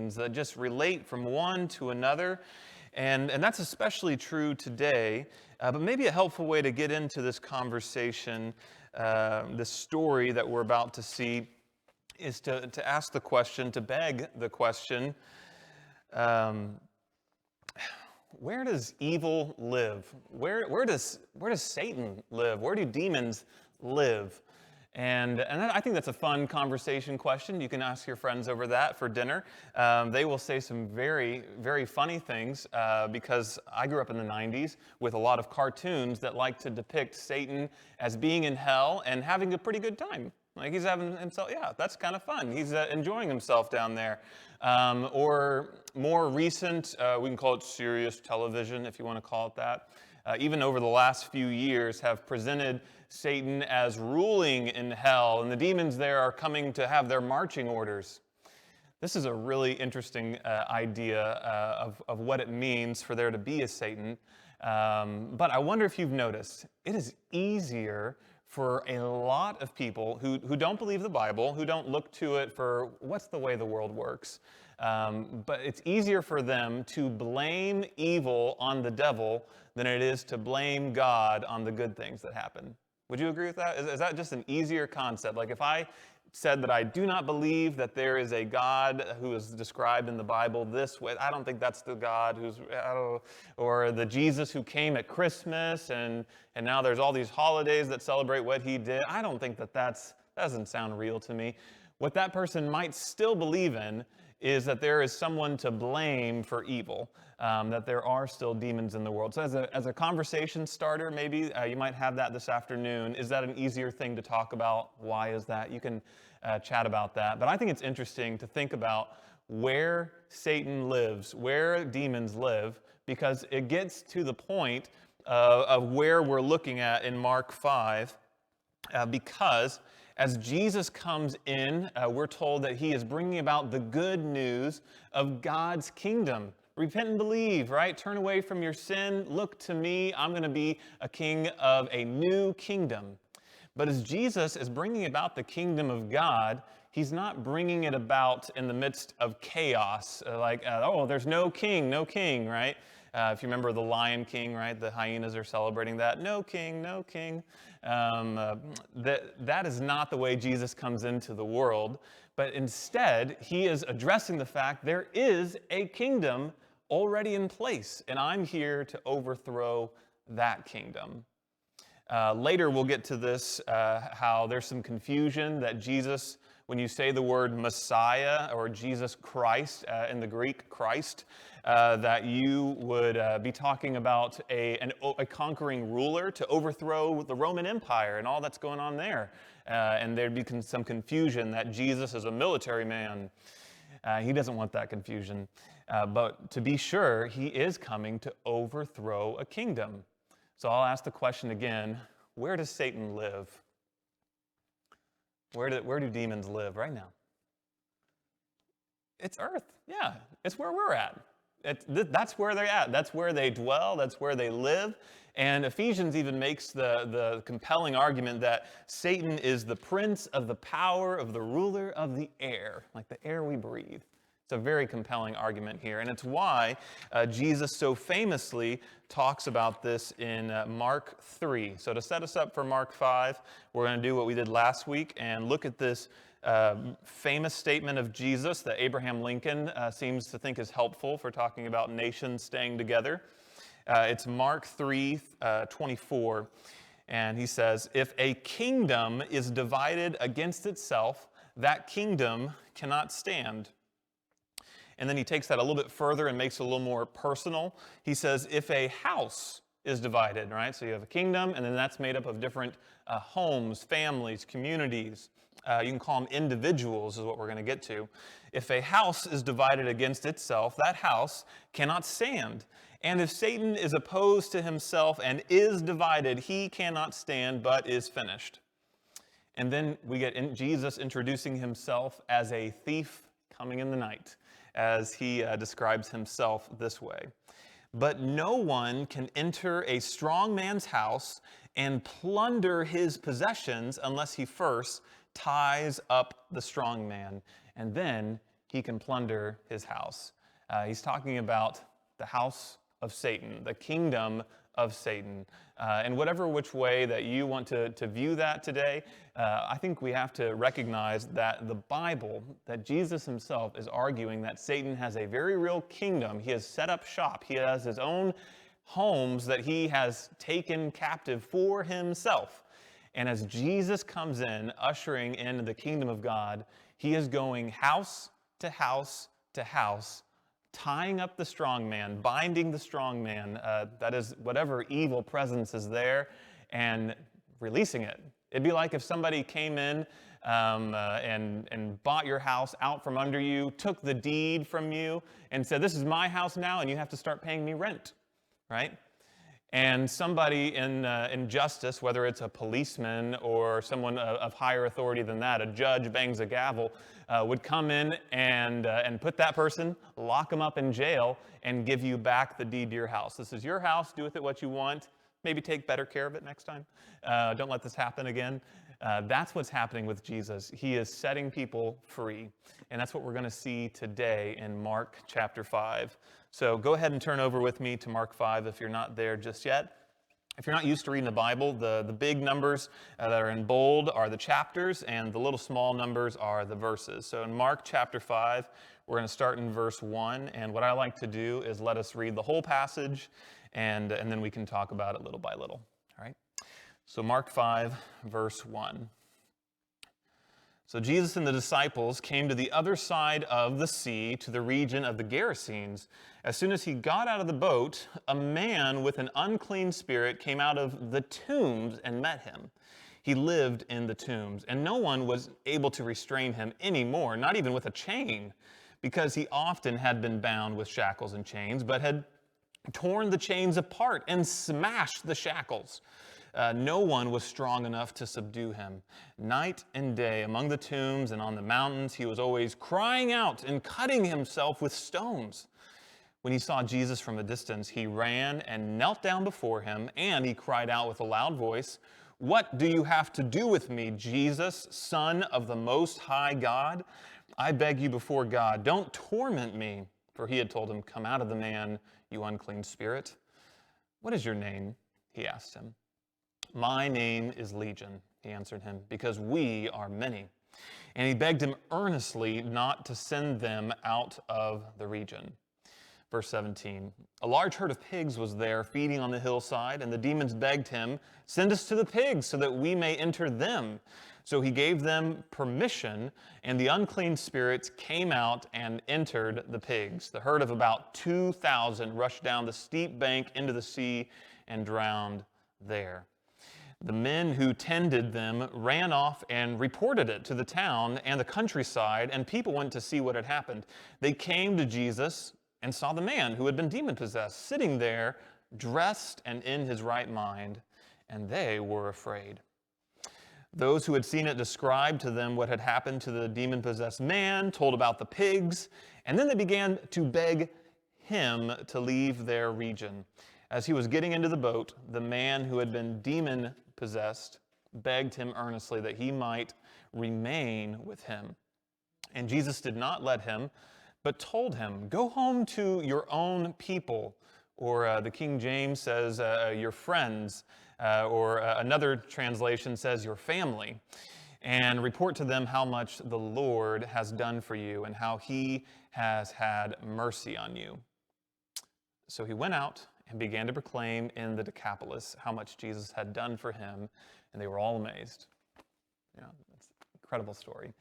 sayings that just relate from one to another. And that's especially true today. But maybe a helpful way to get into this conversation, this story that we're about to see, is to ask the question, to beg the question, where does evil live? Where does Satan live? Where do demons live? And I think that's a fun conversation question. You can ask your friends over that for dinner. They will say some very, very funny things because I grew up in the 90s with a lot of cartoons that like to depict Satan as being in hell and having a pretty good time. Like he's having himself, yeah, that's kind of fun. He's enjoying himself down there. Or more recent, we can call it serious television if you want to call it that. Even over the last few years have presented Satan as ruling in hell, and the demons there are coming to have their marching orders. This is a really interesting idea of what it means for there to be a Satan. But I wonder if you've noticed, it is easier for a lot of people who don't believe the Bible, who don't look to it for what's the way the world works, but it's easier for them to blame evil on the devil than it is to blame God on the good things that happen. Would you agree with that? Is that just an easier concept? Like if I said that I do not believe that there is a God who is described in the Bible this way, I don't think that's the God or the Jesus who came at Christmas and now there's all these holidays that celebrate what he did. I don't think that doesn't sound real to me. What that person might still believe in is that there is someone to blame for evil, that there are still demons in the world. So as a conversation starter, maybe you might have that this afternoon. Is that an easier thing to talk about? Why is that? You can chat about that. But I think it's interesting to think about where Satan lives, where demons live, because it gets to the point of where we're looking at in Mark 5, because as Jesus comes in, we're told that he is bringing about the good news of God's kingdom. Repent and believe, right? Turn away from your sin. Look to me. I'm going to be a king of a new kingdom. But as Jesus is bringing about the kingdom of God, he's not bringing it about in the midst of chaos, there's no king, right? If you remember the Lion King, right? The hyenas are celebrating that. No king, no king. That is not the way Jesus comes into the world, but instead, he is addressing the fact there is a kingdom already in place, and I'm here to overthrow that kingdom. Later, we'll get to this, how there's some confusion that Jesus, when you say the word Messiah or Jesus Christ, in the Greek, Christ, that you would be talking about a conquering ruler to overthrow the Roman Empire and all that's going on there. And there'd be some confusion that Jesus is a military man. He doesn't want that confusion. But to be sure, he is coming to overthrow a kingdom. So I'll ask the question again, where does Satan live? Where do demons live right now? It's earth. Yeah, it's where we're at. That's where they're at. That's where they dwell. That's where they live. And Ephesians even makes the compelling argument that Satan is the prince of the power of the ruler of the air, like the air we breathe. It's a very compelling argument here. And it's why Jesus so famously talks about this in Mark 3. So to set us up for Mark 5, we're going to do what we did last week and look at this famous statement of Jesus that Abraham Lincoln seems to think is helpful for talking about nations staying together. It's Mark 3:24, and he says, "If a kingdom is divided against itself, that kingdom cannot stand." And then he takes that a little bit further and makes it a little more personal. He says, if a house is divided, right? So you have a kingdom, and then that's made up of different homes, families, communities. You can call them individuals is what we're going to get to. If a house is divided against itself, that house cannot stand. And if Satan is opposed to himself and is divided, he cannot stand but is finished. And then we get Jesus introducing himself as a thief coming in the night, as he describes himself this way. But no one can enter a strong man's house and plunder his possessions unless he first ties up the strong man, and then he can plunder his house. He's talking about the house of Satan, the kingdom of Satan. And whatever which way that you want to view that today, I think we have to recognize that the Bible, that Jesus himself is arguing that Satan has a very real kingdom. He has set up shop. He has his own homes that he has taken captive for himself. And as Jesus comes in, ushering in the kingdom of God, he is going house to house to house, tying up the strong man, binding the strong man, that is whatever evil presence is there, and releasing it. It'd be like if somebody came in and bought your house out from under you, took the deed from you, and said, "This is my house now, and you have to start paying me rent," right? And somebody in justice, whether it's a policeman or someone of higher authority than that, a judge bangs a gavel, would come in and put that person, lock them up in jail, and give you back the deed to your house. This is your house. Do with it what you want. Maybe take better care of it next time. Don't let this happen again. That's what's happening with Jesus. He is setting people free. And that's what we're going to see today in Mark chapter 5. So go ahead and turn over with me to Mark 5 if you're not there just yet. If you're not used to reading the Bible, the big numbers that are in bold are the chapters, and the little small numbers are the verses. So in Mark chapter 5, we're going to start in verse 1. And what I like to do is let us read the whole passage, and then we can talk about it little by little. All right? So Mark 5, verse 1. So Jesus and the disciples came to the other side of the sea, to the region of the Gerasenes. As soon as he got out of the boat, a man with an unclean spirit came out of the tombs and met him. He lived in the tombs, and no one was able to restrain him anymore, not even with a chain, because he often had been bound with shackles and chains, but had torn the chains apart and smashed the shackles. No one was strong enough to subdue him. Night and day, among the tombs and on the mountains, he was always crying out and cutting himself with stones. When he saw Jesus from a distance, he ran and knelt down before him, and he cried out with a loud voice, "What do you have to do with me, Jesus, Son of the Most High God? I beg you before God, don't torment me." For he had told him, "Come out of the man, you unclean spirit." "What is your name?" he asked him. "My name is Legion," he answered him, "because we are many." And he begged him earnestly not to send them out of the region. Verse 17, a large herd of pigs was there feeding on the hillside, and the demons begged him, "Send us to the pigs so that we may enter them." So he gave them permission, and the unclean spirits came out and entered the pigs. The herd of about 2,000 rushed down the steep bank into the sea and drowned there. The men who tended them ran off and reported it to the town and the countryside, and people went to see what had happened. They came to Jesus and saw the man who had been demon-possessed sitting there, dressed and in his right mind, and they were afraid. Those who had seen it described to them what had happened to the demon-possessed man, told about the pigs, and then they began to beg him to leave their region. As he was getting into the boat, the man who had been demon-possessed begged him earnestly that he might remain with him. And Jesus did not let him, but told him, "Go home to your own people," or the King James says, "your friends," or another translation says, "your family," and report to them how much the Lord has done for you and how he has had mercy on you. So he went out and began to proclaim in the Decapolis how much Jesus had done for him, and they were all amazed. Yeah, it's an incredible story.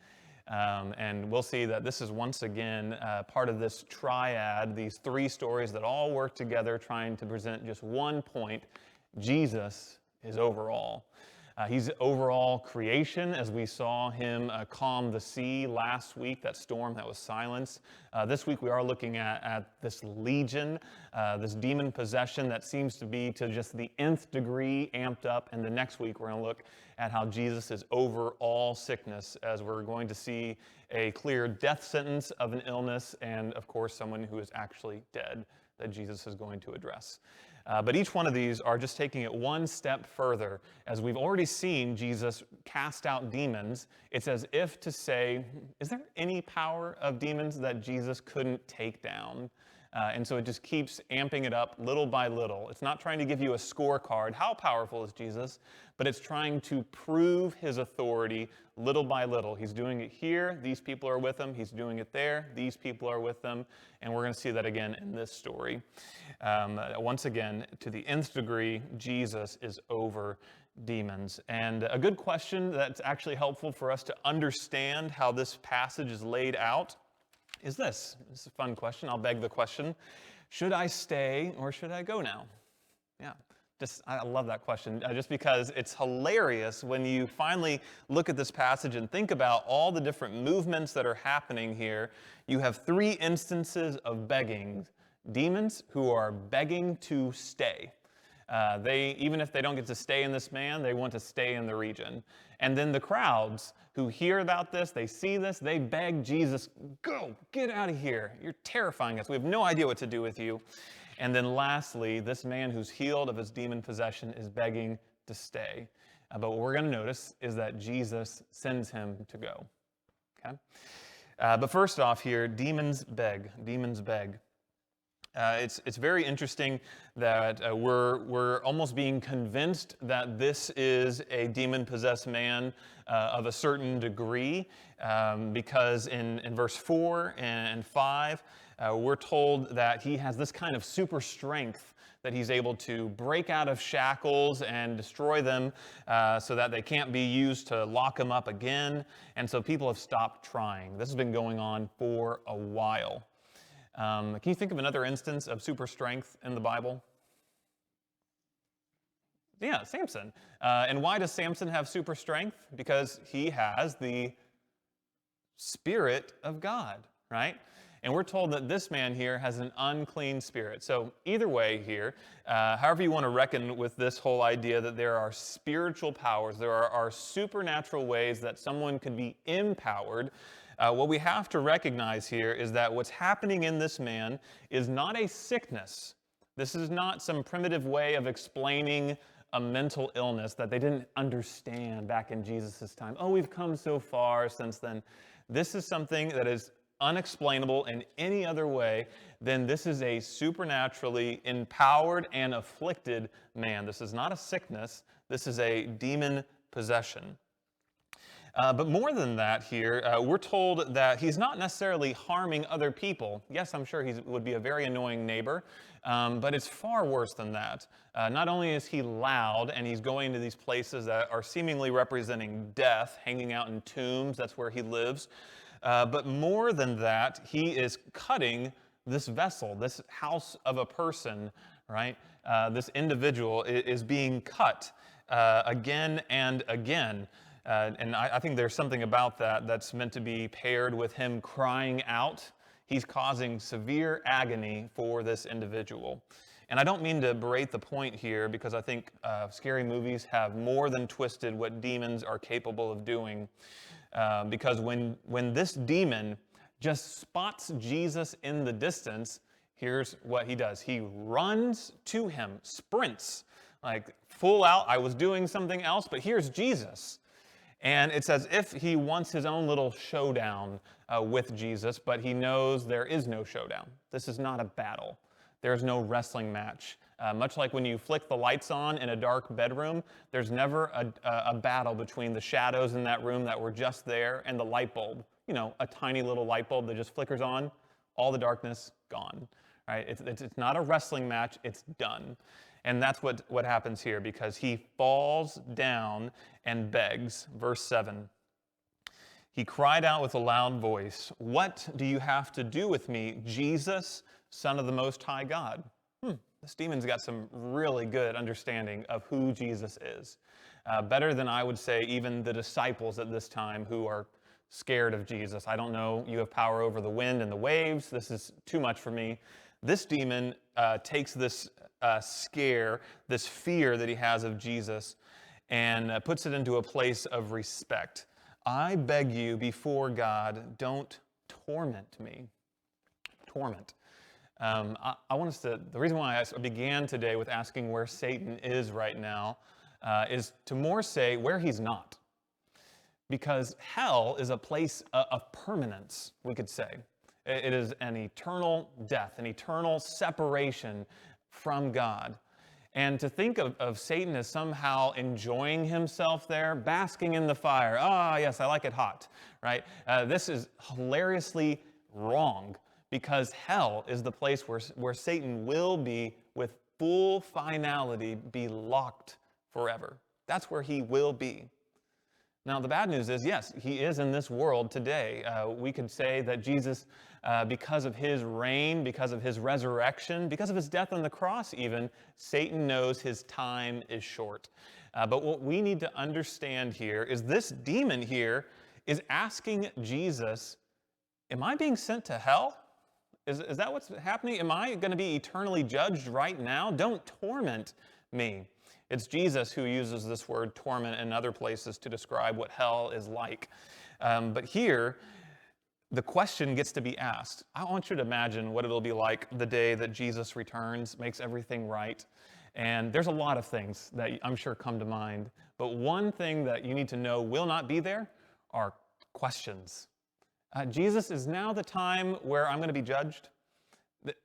And we'll see that this is once again part of this triad, these three stories that all work together trying to present just one point. Jesus is overall. He's overall creation, as we saw him calm the sea last week, that storm that was silenced. This week we are looking at this legion, this demon possession that seems to be to just the nth degree amped up. And the next week we're going to look at how Jesus is over all sickness, as we're going to see a clear death sentence of an illness and, of course, someone who is actually dead that Jesus is going to address. But each one of these are just taking it one step further. As we've already seen Jesus cast out demons, it's as if to say, is there any power of demons that Jesus couldn't take down? And so it just keeps amping it up little by little. It's not trying to give you a scorecard, how powerful is Jesus, but it's trying to prove his authority little by little. He's doing it here, these people are with him. He's doing it there, these people are with them. And we're going to see that again in this story. Once again, to the nth degree, Jesus is over demons. And a good question that's actually helpful for us to understand how this passage is laid out is this. This is a fun question. I'll beg the question. Should I stay or should I go now? Yeah, I love that question just because it's hilarious when you finally look at this passage and think about all the different movements that are happening here. You have three instances of begging. Demons who are begging to stay. Even if they don't get to stay in this man, they want to stay in the region. And then the crowds who hear about this, they see this, they beg Jesus, go, get out of here. You're terrifying us. We have no idea what to do with you. And then lastly, this man who's healed of his demon possession is begging to stay. But what we're going to notice is that Jesus sends him to go. Okay? But first off here, demons beg. Demons beg. It's very interesting that we're almost being convinced that this is a demon-possessed man of a certain degree, because in verse 4 and 5, we're told that he has this kind of super strength that he's able to break out of shackles and destroy them so that they can't be used to lock him up again. And so people have stopped trying. This has been going on for a while. Can you think of another instance of super strength in the Bible? Yeah, Samson. And why does Samson have super strength? Because he has the Spirit of God, right? And we're told that this man here has an unclean spirit. So either way here, however you want to reckon with this whole idea that there are spiritual powers, there are supernatural ways that someone could be empowered, what we have to recognize here is that what's happening in this man is not a sickness. This is not some primitive way of explaining a mental illness that they didn't understand back in Jesus' time. Oh, we've come so far since then. This is something that is unexplainable in any other way than this is a supernaturally empowered and afflicted man. This is not a sickness. This is a demon possession. But more than that here, we're told that he's not necessarily harming other people. Yes, I'm sure he would be a very annoying neighbor, but it's far worse than that. Not only is he loud and he's going to these places that are seemingly representing death, hanging out in tombs, that's where he lives, but more than that, he is cutting this vessel, this house of a person, right? This individual is being cut again and again. And I think there's something about that that's meant to be paired with him crying out. He's causing severe agony for this individual. And I don't mean to berate the point here because I think scary movies have more than twisted what demons are capable of doing. Because when this demon just spots Jesus in the distance, here's what he does. He runs to him, sprints, like full out, I was doing something else, but here's Jesus. And it's as if he wants his own little showdown with Jesus, but he knows there is no showdown. This is not a battle. There's no wrestling match. Much like when you flick the lights on in a dark bedroom, there's never a battle between the shadows in that room that were just there and the light bulb. You know, a tiny little light bulb that just flickers on, all the darkness gone. Right? It's not a wrestling match, it's done. And that's what happens here, because he falls down and begs. Verse 7. He cried out with a loud voice, "What do you have to do with me, Jesus, Son of the Most High God?" This demon's got some really good understanding of who Jesus is. Better than I would say even the disciples at this time who are scared of Jesus. I don't know, you have power over the wind and the waves. This is too much for me. This demon takes this scare, this fear that he has of Jesus, and puts it into a place of respect. I beg you before God, don't torment me. Torment. I want us to, the reason why I began today with asking where Satan is right now is to more say where he's not. Because hell is a place of permanence, we could say. It is an eternal death, an eternal separation from God. And to think of Satan as somehow enjoying himself there, basking in the fire. Ah, yes, I like it hot, right? This is hilariously wrong because hell is the place where Satan will be with full finality, be locked forever. That's where he will be. Now, the bad news is, yes, he is in this world today. We could say that Jesus, because of his reign, because of his resurrection, because of his death on the cross even, Satan knows his time is short. But what we need to understand here is this demon here is asking Jesus, am I being sent to hell? Is that what's happening? Am I going to be eternally judged right now? Don't torment me. It's Jesus who uses this word torment in other places to describe what hell is like. But here, the question gets to be asked. I want you to imagine what it'll be like the day that Jesus returns, makes everything right. And there's a lot of things that I'm sure come to mind. But one thing that you need to know will not be there are questions. Jesus, is now the time where I'm going to be judged?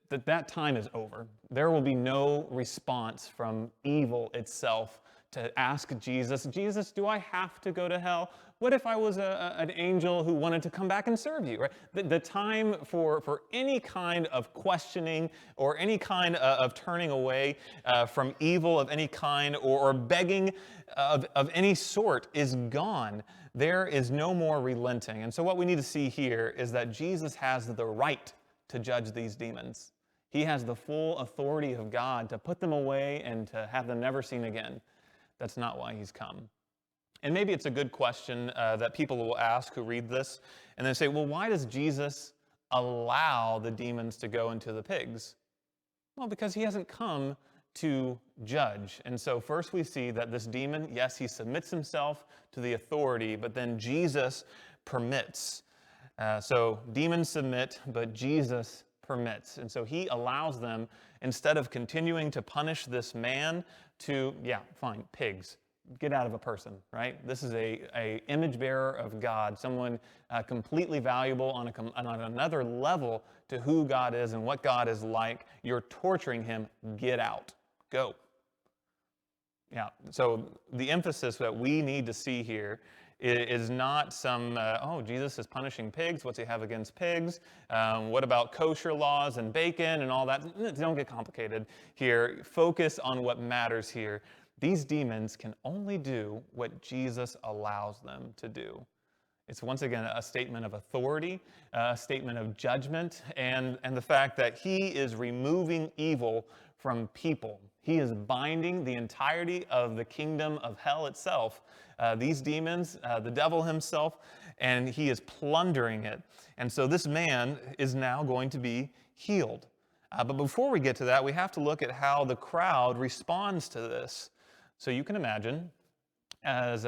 That time is over. There will be no response from evil itself to ask Jesus, Jesus, do I have to go to hell? What if I was an angel who wanted to come back and serve you? Right? The time for any kind of questioning or any kind of turning away from evil of any kind or begging of any sort is gone. There is no more relenting. And so what we need to see here is that Jesus has the right to judge these demons. He has the full authority of God to put them away and to have them never seen again. That's not why he's come. And maybe it's a good question that people will ask who read this, and they say, well, why does Jesus allow the demons to go into the pigs? Well, because he hasn't come to judge. And so first we see that this demon, yes, he submits himself to the authority, but then Jesus permits. So demons submit, but Jesus permits. And so he allows them, instead of continuing to punish this man, to, yeah, fine, pigs. Get out of a person, right? This is a image bearer of God, someone completely valuable on another level to who God is and what God is like. You're torturing him. Get out. Go. Yeah, so the emphasis that we need to see here is not some, oh, Jesus is punishing pigs. What's he have against pigs? What about kosher laws and bacon and all that? Don't get complicated here. Focus on what matters here. These demons can only do what Jesus allows them to do. It's once again a statement of authority, a statement of judgment, and the fact that he is removing evil from people. He is binding the entirety of the kingdom of hell itself, these demons, the devil himself, and he is plundering it. And so this man is now going to be healed. But before we get to that, we have to look at how the crowd responds to this. So you can imagine, as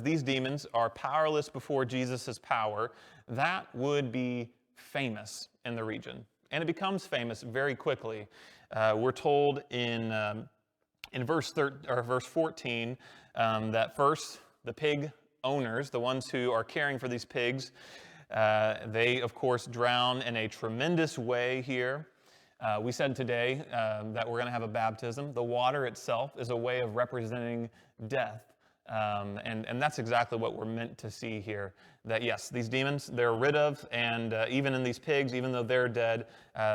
these demons are powerless before Jesus' power, that would be famous in the region. And it becomes famous very quickly. We're told in verse 14 that first the pig owners, the ones who are caring for these pigs, they of course drown in a tremendous way here. We said today that we're going to have a baptism. The water itself is a way of representing death. And that's exactly what we're meant to see here. That yes, these demons, they're rid of, and even in these pigs, even though they're dead,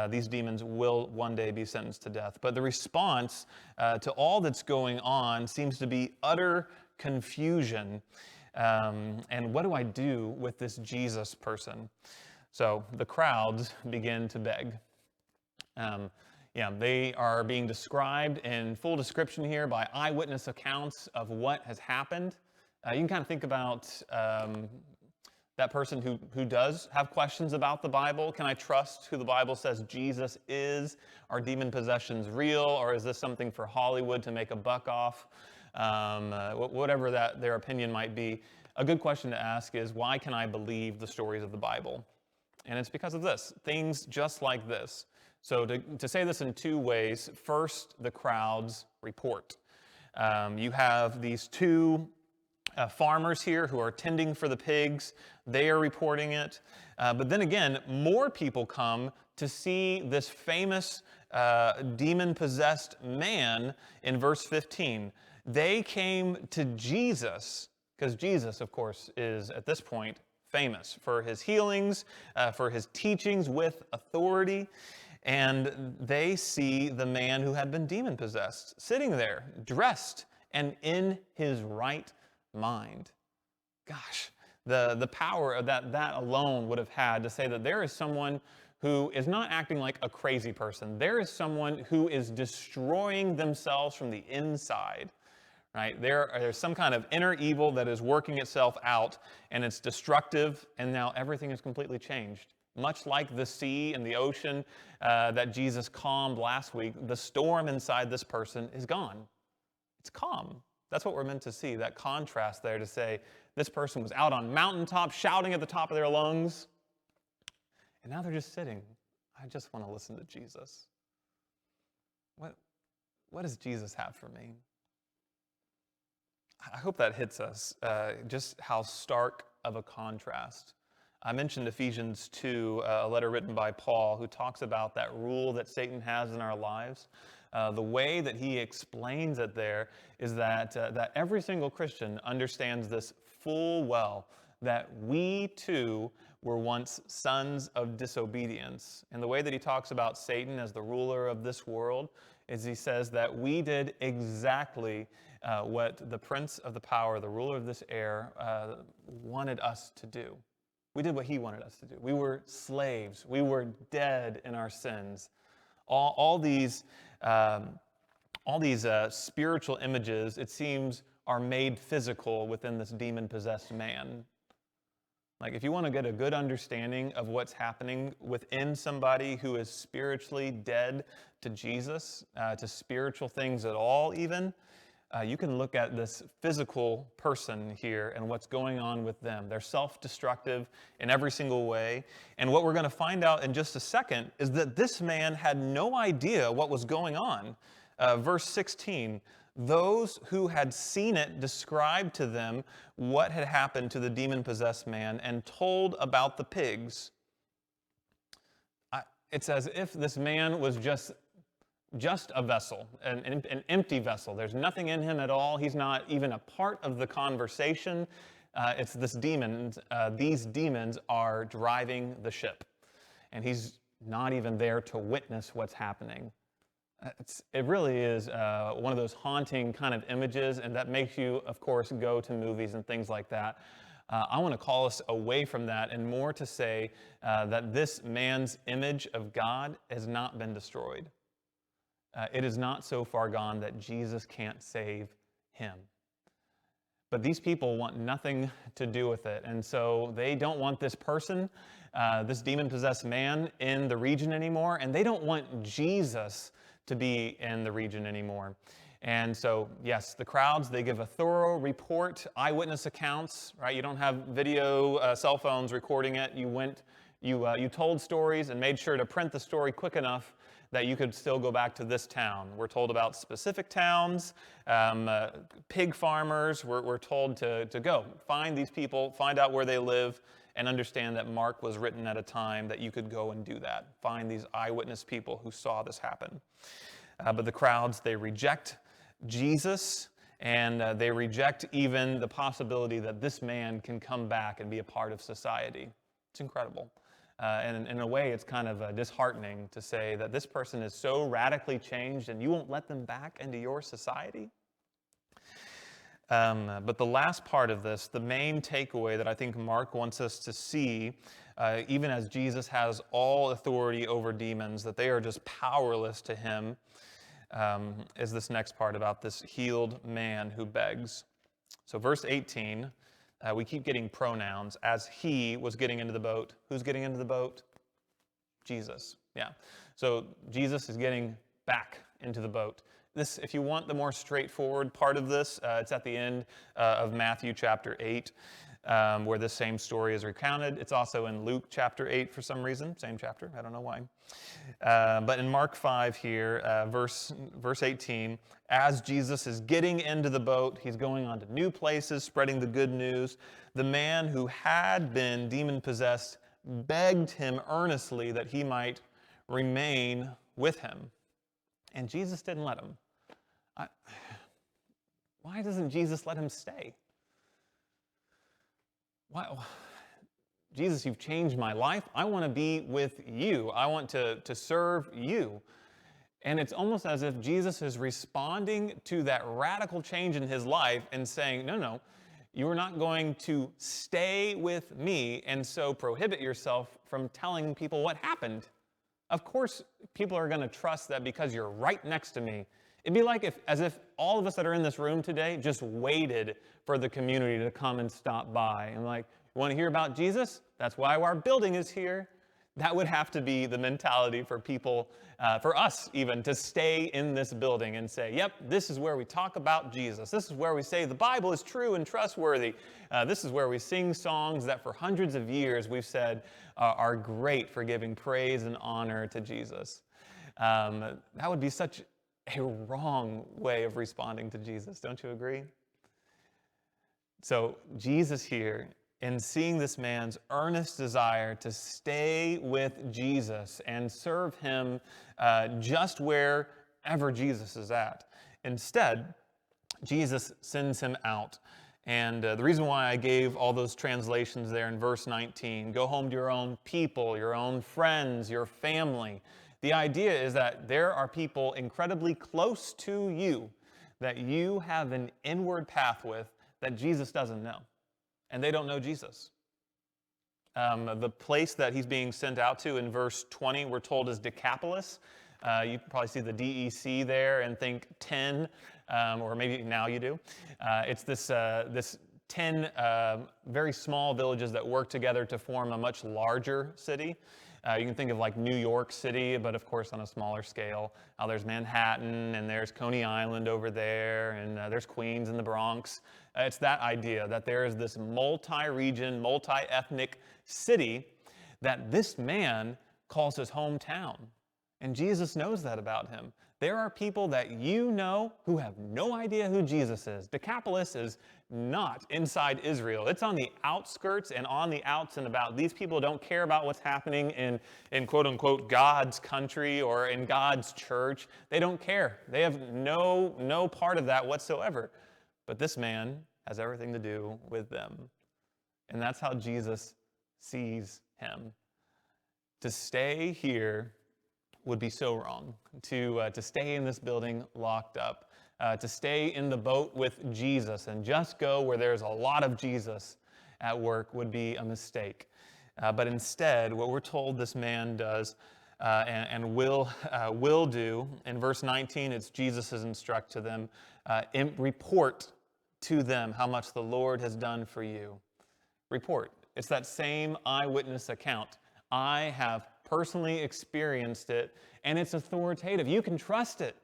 these demons will one day be sentenced to death. But the response to all that's going on seems to be utter confusion. And what do I do with this Jesus person? So the crowds begin to beg. They are being described in full description here by eyewitness accounts of what has happened. You can kind of think about that person who does have questions about the Bible. Can I trust who the Bible says Jesus is? Are demon possessions real, or is this something for Hollywood to make a buck off? Whatever their opinion might be. A good question to ask is, why can I believe the stories of the Bible? And it's because of this, things just like this. So to say this in two ways, first, the crowds report. You have these two farmers here who are tending for the pigs. They are reporting it. But then again, more people come to see this famous demon-possessed man in verse 15. They came to Jesus, because Jesus, of course, is at this point famous for his healings, for his teachings with authority. And they see the man who had been demon-possessed sitting there, dressed and in his right mind. Gosh, the power of that alone would have had to say that there is someone who is not acting like a crazy person. There is someone who is destroying themselves from the inside, right? There's some kind of inner evil that is working itself out, and it's destructive, and now everything is completely changed. Much like the sea and the ocean that Jesus calmed last week, the storm inside this person is gone. It's calm. That's what we're meant to see, that contrast there to say this person was out on mountaintop shouting at the top of their lungs, and now they're just sitting. I just want to listen to Jesus. What does Jesus have for me? I hope that hits us, just how stark of a contrast. I mentioned Ephesians 2, a letter written by Paul, who talks about that rule that Satan has in our lives. The way that he explains it there is that every single Christian understands this full well, that we too were once sons of disobedience. And the way that he talks about Satan as the ruler of this world is he says that we did exactly what the prince of the power, the ruler of this air, wanted us to do. We did what he wanted us to do. We were slaves. We were dead in our sins. All these spiritual images, it seems, are made physical within this demon-possessed man. Like, if you want to get a good understanding of what's happening within somebody who is spiritually dead to Jesus, to spiritual things at all even, you can look at this physical person here and what's going on with them. They're self-destructive in every single way. And what we're going to find out in just a second is that this man had no idea what was going on. Verse 16, those who had seen it described to them what had happened to the demon-possessed man and told about the pigs. It's as if this man was just a vessel, an empty vessel. There's nothing in him at all. He's not even a part of the conversation. It's this demon. These demons are driving the ship, and he's not even there to witness what's happening. It really is one of those haunting kind of images, and that makes you, of course, go to movies and things like that. I want to call us away from that and more to say that this man's image of God has not been destroyed. It is not so far gone that Jesus can't save him. But these people want nothing to do with it. And so they don't want this person, this demon-possessed man, in the region anymore. And they don't want Jesus to be in the region anymore. And so, yes, the crowds, they give a thorough report, eyewitness accounts, right? You don't have video cell phones recording it. You told stories and made sure to print the story quick enough that you could still go back to this town. We're told about specific towns, pig farmers. We're told to go find these people, find out where they live, and understand that Mark was written at a time that you could go and do that. Find these eyewitness people who saw this happen. But the crowds, they reject Jesus, and they reject even the possibility that this man can come back and be a part of society. It's incredible. And in a way, it's kind of disheartening to say that this person is so radically changed and you won't let them back into your society. But the last part of this, the main takeaway that I think Mark wants us to see, even as Jesus has all authority over demons, that they are just powerless to him, is this next part about this healed man who begs. So verse 18, we keep getting pronouns. As he was getting into the boat. Who's getting into the boat? Jesus. Yeah. So Jesus is getting back into the boat. This, if you want the more straightforward part of this, it's at the end of Matthew chapter 8. where this same story is recounted. It's also in Luke chapter 8 for some reason, same chapter, I don't know why. But in Mark 5 here, verse 18, as Jesus is getting into the boat, he's going on to new places, spreading the good news. The man who had been demon-possessed begged him earnestly that he might remain with him. And Jesus didn't let him. Why doesn't Jesus let him stay? Why? Jesus, you've changed my life. I want to be with you. I want to serve you. And it's almost as if Jesus is responding to that radical change in his life and saying, no, you are not going to stay with me and so prohibit yourself from telling people what happened. Of course, people are going to trust that because you're right next to me. It'd be like as if all of us that are in this room today just waited for the community to come and stop by. And like, you want to hear about Jesus? That's why our building is here. That would have to be the mentality for people, for us even, to stay in this building and say, yep, this is where we talk about Jesus. This is where we say the Bible is true and trustworthy. This is where we sing songs that for hundreds of years we've said are great for giving praise and honor to Jesus. That would be such a wrong way of responding to Jesus. Don't you agree? So Jesus here, in seeing this man's earnest desire to stay with Jesus and serve him just wherever Jesus is at. Instead, Jesus sends him out. And the reason why I gave all those translations there in verse 19, go home to your own people, your own friends, your family. The idea is that there are people incredibly close to you that you have an inward path with that Jesus doesn't know. And they don't know Jesus. The place that he's being sent out to in verse 20, we're told is Decapolis. You can probably see the DEC there and think 10, or maybe now you do. It's this 10 very small villages that work together to form a much larger city. You can think of like New York City, but of course on a smaller scale. There's Manhattan, and there's Coney Island over there, and there's Queens and the Bronx. It's that idea that there is this multi-region, multi-ethnic city that this man calls his hometown. And Jesus knows that about him. There are people that you know who have no idea who Jesus is. Decapolis is not inside Israel. It's on the outskirts and on the outs and about. These people don't care about what's happening in quote-unquote God's country or in God's church. They don't care. They have no part of that whatsoever. But this man has everything to do with them. And that's how Jesus sees him. To stay here would be so wrong. To stay in this building locked up, to stay in the boat with Jesus and just go where there's a lot of Jesus at work would be a mistake. But instead, what we're told this man does and will do, in verse 19, it's Jesus' instruct to them, report to them how much the Lord has done for you. Report. It's that same eyewitness account. I have personally experienced it, and it's authoritative. You can trust it.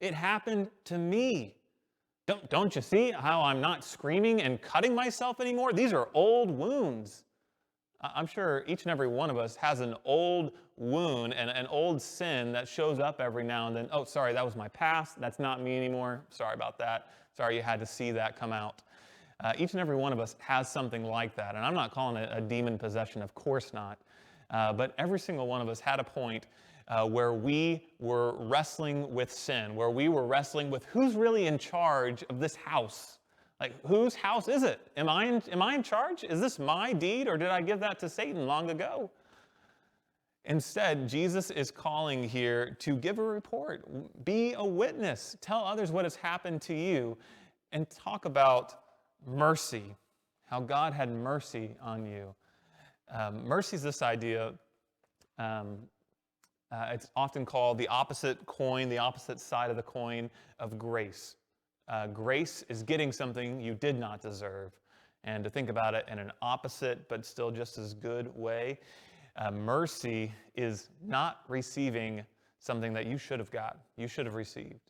It happened to me. Don't you see how I'm not screaming and cutting myself anymore? These are old wounds. I'm sure each and every one of us has an old wound and an old sin that shows up every now and then. Oh, sorry, that was my past. That's not me anymore. Sorry about that. Sorry you had to see that come out. Each and every one of us has something like that. And I'm not calling it a demon possession, of course not. But every single one of us had a point where we were wrestling with sin, where we were wrestling with who's really in charge of this house. Like, whose house is it? Am I in charge? Is this my deed, or did I give that to Satan long ago? Instead, Jesus is calling here to give a report, be a witness, tell others what has happened to you, and talk about mercy, how God had mercy on you. Mercy is this idea, it's often called the opposite coin, the opposite side of the coin of grace. Grace is getting something you did not deserve. And to think about it in an opposite but still just as good way, mercy is not receiving something that you should have got, you should have received.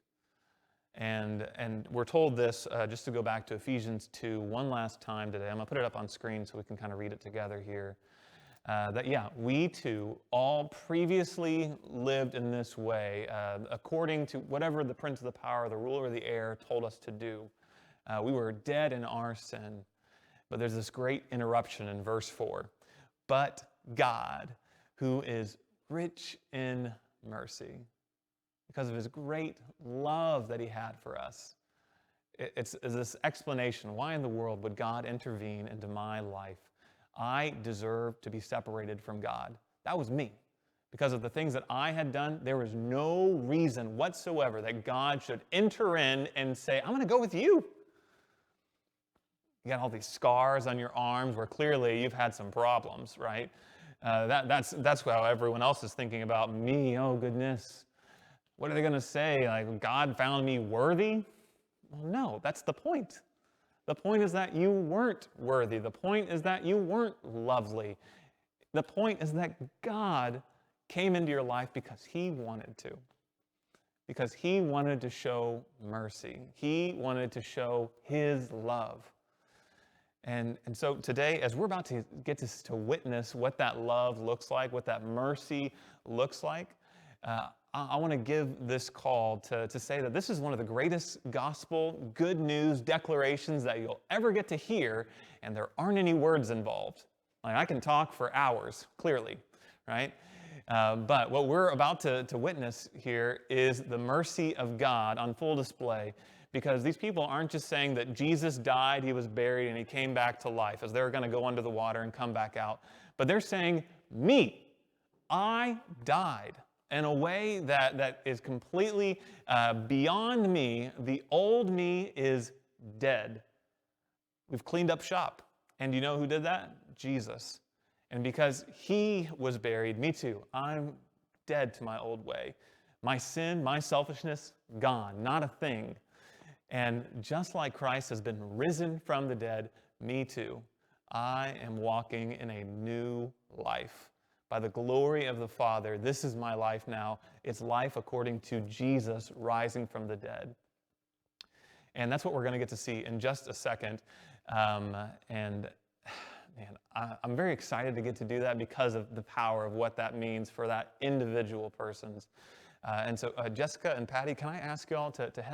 And we're told this, just to go back to Ephesians 2 one last time today. I'm going to put it up on screen so we can kind of read it together here. We too all previously lived in this way, according to whatever the prince of the power, the ruler of the air told us to do. We were dead in our sin. But there's this great interruption in verse 4. But God, who is rich in mercy, because of his great love that he had for us. It's this explanation. Why in the world would God intervene into my life? I deserve to be separated from God. That was me. Because of the things that I had done, there was no reason whatsoever that God should enter in and say, I'm going to go with you. You got all these scars on your arms where clearly you've had some problems, right? That's how everyone else is thinking about me. Oh, goodness. What are they going to say? Like, God found me worthy? Well, no, that's the point. The point is that you weren't worthy. The point is that you weren't lovely. The point is that God came into your life because he wanted to. Because he wanted to show mercy. He wanted to show his love. And so today, as we're about to get to witness what that love looks like, what that mercy looks like, I want to give this call to say that this is one of the greatest gospel good news declarations that you'll ever get to hear, and there aren't any words involved. Like, I can talk for hours, clearly, right? But what we're about to witness here is the mercy of God on full display, because these people aren't just saying that Jesus died, he was buried, and he came back to life, as they're going to go under the water and come back out. But they're saying, me, I died in a way that is completely beyond me. The old me is dead. We've cleaned up shop. And you know who did that? Jesus. And because he was buried, me too, I'm dead to my old way. My sin, my selfishness, gone, not a thing. And just like Christ has been risen from the dead, me too, I am walking in a new life. By the glory of the Father, this is my life now. It's life according to Jesus rising from the dead. And that's what we're going to get to see in just a second. Man, I'm very excited to get to do that because of the power of what that means for that individual persons. And so Jessica and Patty, can I ask you all to head